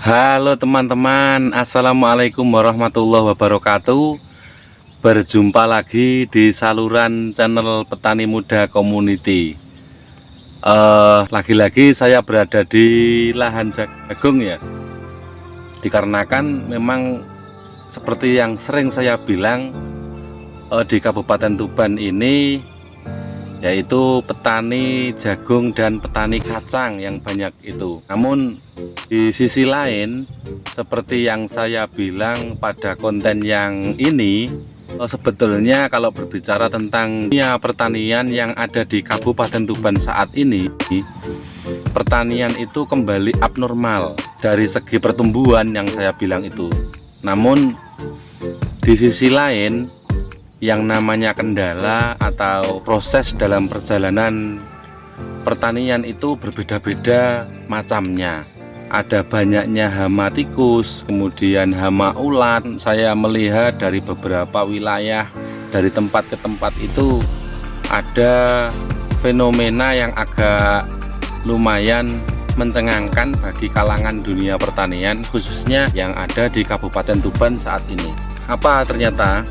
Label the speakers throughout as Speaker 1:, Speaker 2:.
Speaker 1: Halo teman-teman, Assalamualaikum warahmatullahi wabarakatuh. Berjumpa lagi di saluran channel Petani Muda Community. Lagi-lagi saya berada di lahan jagung ya. Dikarenakan memang seperti yang sering saya bilang, di Kabupaten Tuban ini yaitu petani jagung dan petani kacang yang banyak itu. Namun di sisi lain, seperti yang saya bilang pada konten yang ini, sebetulnya kalau berbicara tentang dunia pertanian yang ada di Kabupaten Tuban saat ini, pertanian itu kembali abnormal dari segi pertumbuhan yang saya bilang itu. Namun di sisi lain, yang namanya kendala atau proses dalam perjalanan pertanian itu berbeda-beda macamnya. Ada banyaknya hama tikus, kemudian hama ulat. Saya melihat dari beberapa wilayah, dari tempat ke tempat itu ada fenomena yang agak lumayan mencengangkan bagi kalangan dunia pertanian, khususnya yang ada di Kabupaten Tuban saat ini. Apa ternyata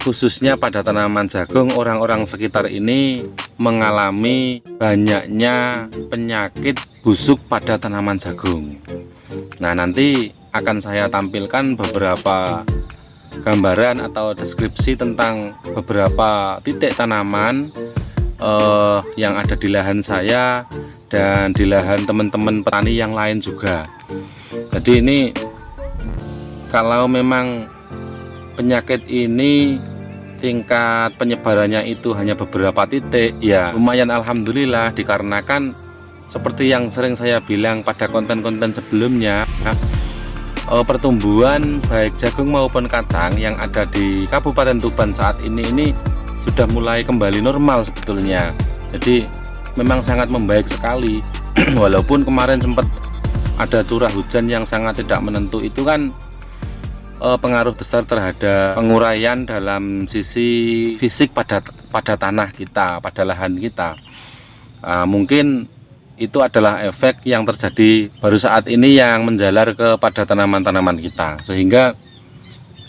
Speaker 1: khususnya pada tanaman jagung, orang-orang sekitar ini mengalami banyaknya penyakit busuk pada tanaman jagung. Nah, nanti akan saya tampilkan beberapa gambaran atau deskripsi tentang beberapa titik tanaman yang ada di lahan saya dan di lahan teman-teman petani yang lain juga. Jadi ini kalau memang penyakit ini tingkat penyebarannya itu hanya beberapa titik, ya lumayan alhamdulillah, dikarenakan seperti yang sering saya bilang pada konten-konten sebelumnya, pertumbuhan baik jagung maupun kacang yang ada di Kabupaten Tuban saat ini sudah mulai kembali normal sebetulnya. Jadi memang sangat membaik sekali. Walaupun kemarin sempat ada curah hujan yang sangat tidak menentu, itu kan pengaruh besar terhadap penguraian dalam sisi fisik pada tanah kita, pada lahan kita. Mungkin itu adalah efek yang terjadi baru saat ini yang menjalar kepada tanaman-tanaman kita, sehingga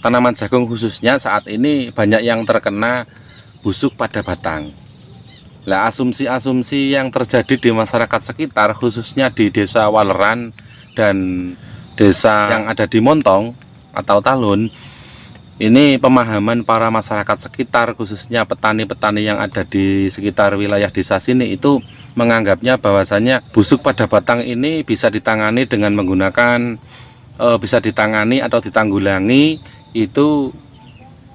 Speaker 1: tanaman jagung khususnya saat ini banyak yang terkena busuk pada batang. Nah, asumsi-asumsi yang terjadi di masyarakat sekitar, khususnya di Desa Waleran dan desa yang ada di Montong atau Talun, ini pemahaman para masyarakat sekitar, khususnya petani-petani yang ada di sekitar wilayah desa sini, itu menganggapnya bahwasanya busuk pada batang ini bisa ditangani dengan menggunakan bisa ditangani atau ditanggulangi itu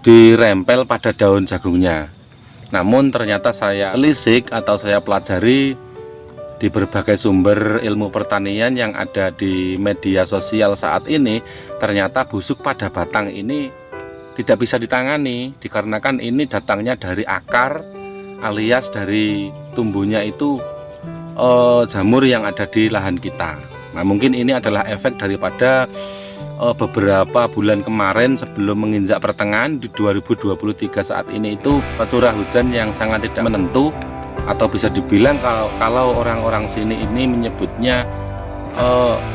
Speaker 1: dirempel pada daun jagungnya. Namun ternyata saya telisik atau saya pelajari di berbagai sumber ilmu pertanian yang ada di media sosial saat ini, ternyata busuk pada batang ini tidak bisa ditangani, dikarenakan ini datangnya dari akar alias dari tumbuhnya itu jamur yang ada di lahan kita. Nah, mungkin ini adalah efek daripada beberapa bulan kemarin sebelum menginjak pertengahan di 2023 saat ini itu curah hujan yang sangat tidak menentu, atau bisa dibilang kalau orang-orang sini ini menyebutnya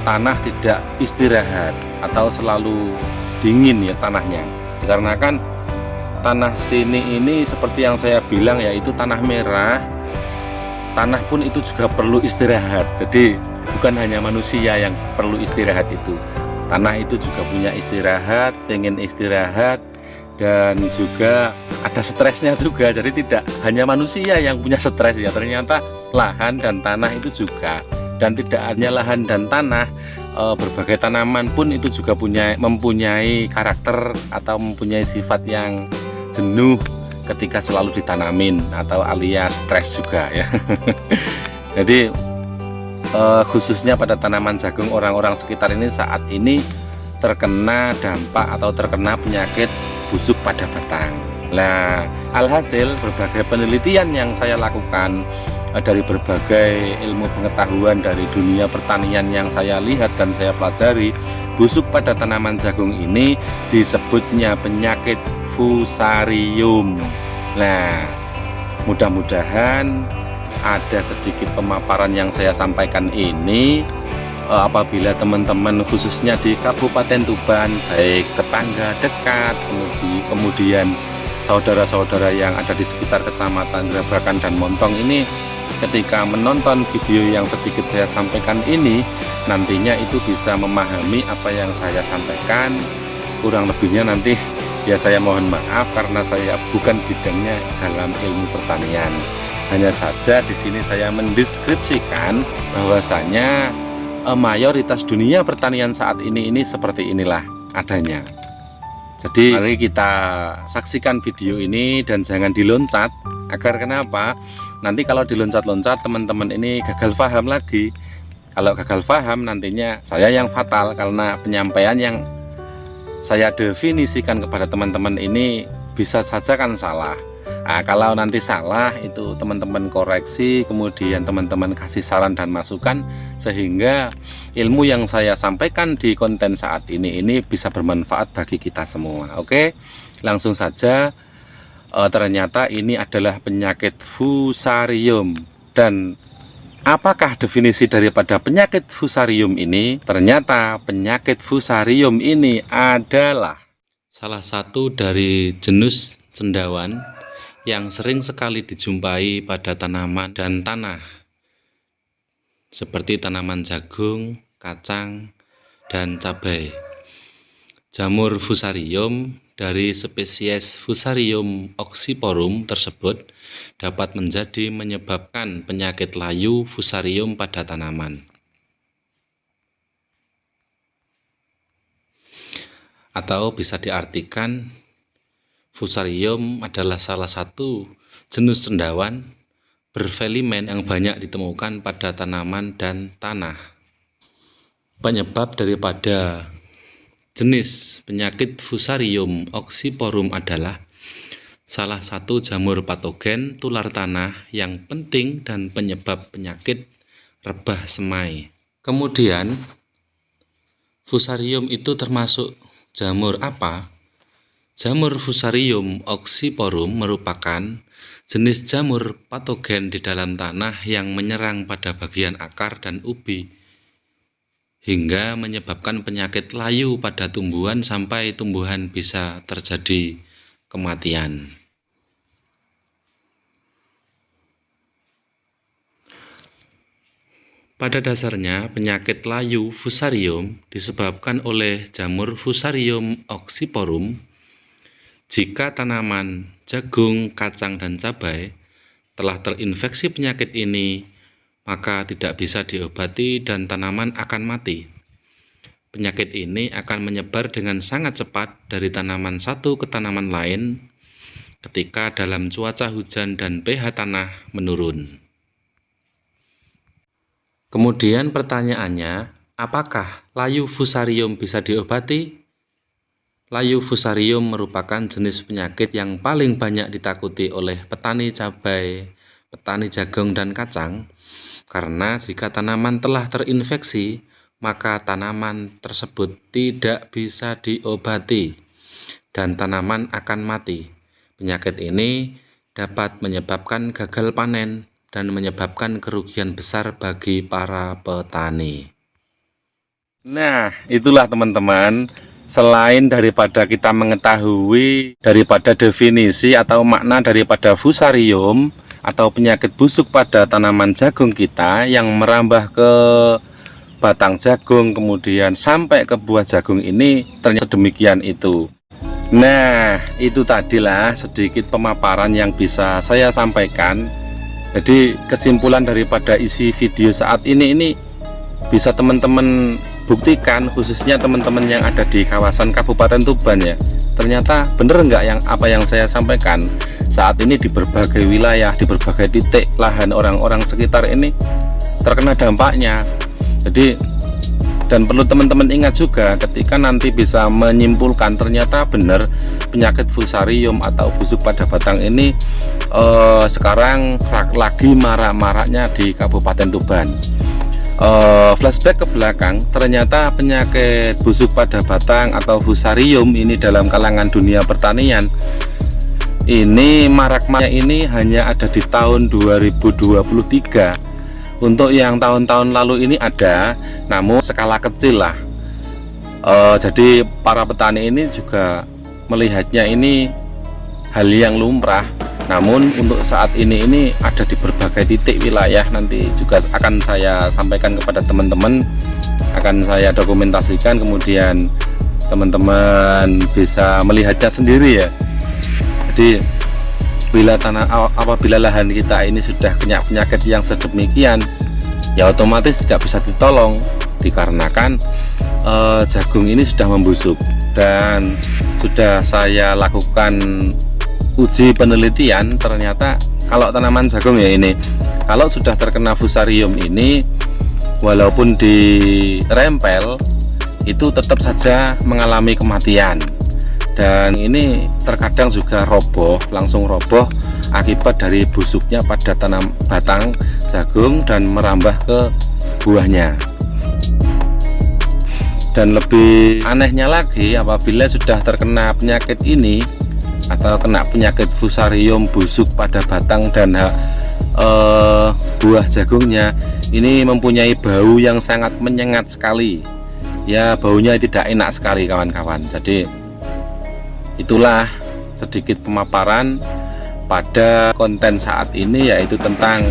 Speaker 1: tanah tidak istirahat atau selalu dingin ya tanahnya. Dikarenakan tanah sini ini seperti yang saya bilang, yaitu tanah merah. Tanah pun itu juga perlu istirahat. Jadi bukan hanya manusia yang perlu istirahat itu. Tanah itu juga punya istirahat, pengen istirahat, dan juga ada stresnya juga. Jadi tidak hanya manusia yang punya stres ya, ternyata lahan dan tanah itu juga. Dan tidak hanya lahan dan tanah, berbagai tanaman pun itu juga mempunyai karakter atau mempunyai sifat yang jenuh ketika selalu ditanamin atau alias stres juga ya. Jadi khususnya pada tanaman jagung, orang-orang sekitar ini saat ini terkena dampak atau terkena penyakit busuk pada batang. Nah, alhasil berbagai penelitian yang saya lakukan dari berbagai ilmu pengetahuan dari dunia pertanian yang saya lihat dan saya pelajari, busuk pada tanaman jagung ini disebutnya penyakit fusarium. Nah, mudah-mudahan ada sedikit pemaparan yang saya sampaikan ini apabila teman-teman khususnya di Kabupaten Tuban, baik tetangga dekat, kemudian saudara-saudara yang ada di sekitar Kecamatan Grabagan dan Montong ini, ketika menonton video yang sedikit saya sampaikan ini, nantinya itu bisa memahami apa yang saya sampaikan. Kurang lebihnya nanti ya saya mohon maaf karena saya bukan bidangnya dalam ilmu pertanian. Hanya saja di sini saya mendeskripsikan bahwasanya mayoritas dunia pertanian saat ini seperti inilah adanya. Jadi mari kita saksikan video ini dan jangan diloncat. Agar kenapa? Nanti kalau diloncat-loncat teman-teman ini gagal paham lagi. Kalau gagal paham nantinya saya yang fatal karena penyampaian yang saya definisikan kepada teman-teman ini bisa saja kan salah. Nah, kalau nanti salah itu teman-teman koreksi, kemudian teman-teman kasih saran dan masukan sehingga ilmu yang saya sampaikan di konten saat ini bisa bermanfaat bagi kita semua. Oke, langsung saja. Ternyata ini adalah penyakit fusarium. Dan apakah definisi daripada penyakit fusarium ini? Ternyata penyakit fusarium ini adalah salah satu dari jenis cendawan yang sering sekali dijumpai pada tanaman dan tanah seperti tanaman jagung, kacang, dan cabai. Jamur fusarium dari spesies Fusarium oxyporum tersebut dapat menyebabkan penyakit layu fusarium pada tanaman. Atau bisa diartikan Fusarium adalah salah satu jenis cendawan berfelimen yang banyak ditemukan pada tanaman dan tanah. Penyebab daripada jenis penyakit Fusarium oxyporum adalah salah satu jamur patogen tular tanah yang penting dan penyebab penyakit rebah semai. Kemudian, Fusarium itu termasuk jamur apa? Jamur Fusarium oxyporum merupakan jenis jamur patogen di dalam tanah yang menyerang pada bagian akar dan ubi hingga menyebabkan penyakit layu pada tumbuhan sampai tumbuhan bisa terjadi kematian. Pada dasarnya, penyakit layu Fusarium disebabkan oleh jamur Fusarium oxyporum. Jika tanaman jagung, kacang, dan cabai telah terinfeksi penyakit ini, maka tidak bisa diobati dan tanaman akan mati. Penyakit ini akan menyebar dengan sangat cepat dari tanaman satu ke tanaman lain ketika dalam cuaca hujan dan pH tanah menurun. Kemudian pertanyaannya, apakah layu Fusarium bisa diobati? Layu Fusarium merupakan jenis penyakit yang paling banyak ditakuti oleh petani cabai, petani jagung, dan kacang, karena jika tanaman telah terinfeksi, maka tanaman tersebut tidak bisa diobati dan tanaman akan mati. Penyakit ini dapat menyebabkan gagal panen dan menyebabkan kerugian besar bagi para petani. Nah, itulah teman-teman. Selain daripada kita mengetahui daripada definisi atau makna daripada Fusarium atau penyakit busuk pada tanaman jagung kita yang merambah ke batang jagung kemudian sampai ke buah jagung ini, ternyata demikian itu. Nah, itu tadilah sedikit pemaparan yang bisa saya sampaikan. Jadi kesimpulan daripada isi video saat ini bisa teman-teman buktikan, khususnya teman-teman yang ada di kawasan Kabupaten Tuban ya. Ternyata bener nggak apa yang saya sampaikan saat ini di berbagai wilayah, di berbagai titik lahan orang-orang sekitar ini terkena dampaknya. Jadi dan perlu teman-teman ingat juga ketika nanti bisa menyimpulkan ternyata benar penyakit Fusarium atau busuk pada batang ini sekarang lagi marak-maraknya di Kabupaten Tuban. Flashback ke belakang, ternyata penyakit busuk pada batang atau Fusarium ini dalam kalangan dunia pertanian ini maraknya ini hanya ada di tahun 2023. Untuk yang tahun-tahun lalu ini ada, namun skala kecil lah. Jadi para petani ini juga melihatnya ini hal yang lumrah. Namun untuk saat ini ada di berbagai titik wilayah. Nanti juga akan saya sampaikan kepada teman-teman, akan saya dokumentasikan, kemudian teman-teman bisa melihatnya sendiri ya. Jadi apabila lahan kita ini sudah kena penyakit yang sedemikian, ya otomatis tidak bisa ditolong, dikarenakan jagung ini sudah membusuk. Dan sudah saya lakukan uji penelitian, ternyata kalau tanaman jagung ya ini, kalau sudah terkena fusarium ini, walaupun dirempel itu tetap saja mengalami kematian. Dan ini terkadang juga roboh, langsung roboh akibat dari busuknya pada batang jagung dan merambah ke buahnya. Dan lebih anehnya lagi, apabila sudah terkena penyakit ini atau kena penyakit fusarium busuk pada batang dan buah jagungnya, ini mempunyai bau yang sangat menyengat sekali. Ya, baunya tidak enak sekali kawan-kawan. Jadi itulah sedikit pemaparan pada konten saat ini, yaitu tentang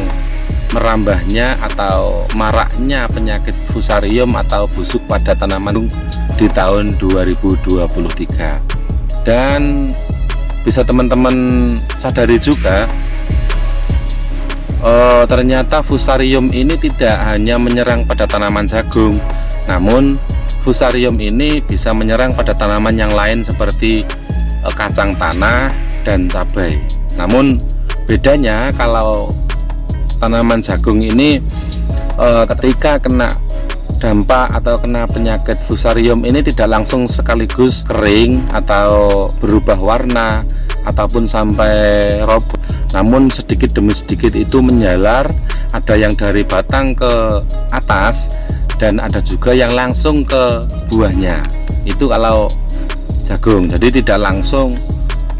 Speaker 1: merambahnya atau maraknya penyakit fusarium atau busuk pada tanaman di tahun 2023. Dan bisa teman-teman sadari juga, ternyata fusarium ini tidak hanya menyerang pada tanaman jagung, namun fusarium ini bisa menyerang pada tanaman yang lain seperti kacang tanah dan cabai. Namun bedanya, kalau tanaman jagung ini ketika kena dampak atau kena penyakit fusarium ini tidak langsung sekaligus kering atau berubah warna ataupun sampai roboh, namun sedikit demi sedikit itu menjalar. Ada yang dari batang ke atas dan ada juga yang langsung ke buahnya. Itu kalau jagung, jadi tidak langsung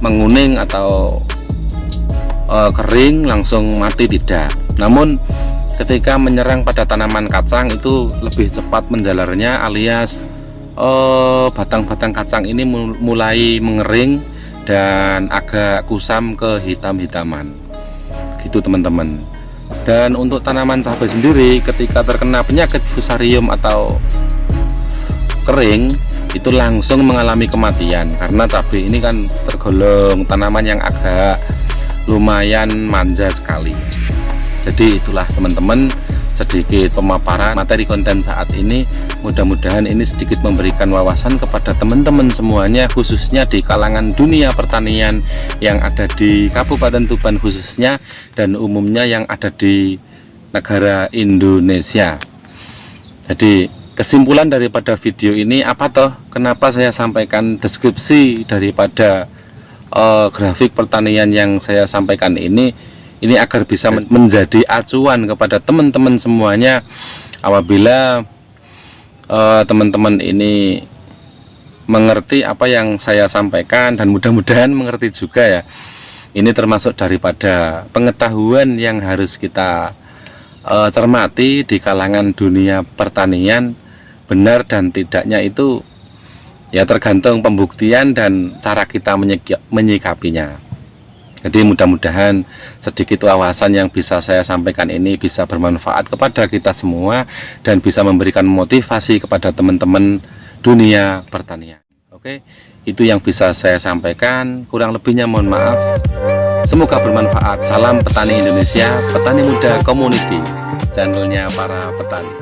Speaker 1: menguning atau kering langsung mati, tidak. Namun ketika menyerang pada tanaman kacang itu lebih cepat menjalarnya, alias batang-batang kacang ini mulai mengering dan agak kusam ke hitam-hitaman gitu teman-teman. Dan untuk tanaman cabai sendiri, ketika terkena penyakit fusarium atau kering, itu langsung mengalami kematian, karena cabai ini kan tergolong tanaman yang agak lumayan manja sekali. Jadi itulah teman-teman, sedikit pemaparan materi konten saat ini. Mudah-mudahan ini sedikit memberikan wawasan kepada teman-teman semuanya, khususnya di kalangan dunia pertanian yang ada di Kabupaten Tuban khususnya, dan umumnya yang ada di negara Indonesia. Jadi kesimpulan daripada video ini apa toh? Kenapa saya sampaikan deskripsi daripada grafik pertanian yang saya sampaikan ini agar bisa menjadi acuan kepada teman-teman semuanya apabila teman-teman ini mengerti apa yang saya sampaikan, dan mudah-mudahan mengerti juga ya. Ini termasuk daripada pengetahuan yang harus kita cermati di kalangan dunia pertanian. Benar dan tidaknya itu ya tergantung pembuktian dan cara kita menyikapinya. Jadi mudah-mudahan sedikit wawasan yang bisa saya sampaikan ini bisa bermanfaat kepada kita semua dan bisa memberikan motivasi kepada teman-teman dunia pertanian. Oke, itu yang bisa saya sampaikan, kurang lebihnya mohon maaf. Semoga bermanfaat. Salam petani Indonesia, petani muda community, channelnya para petani.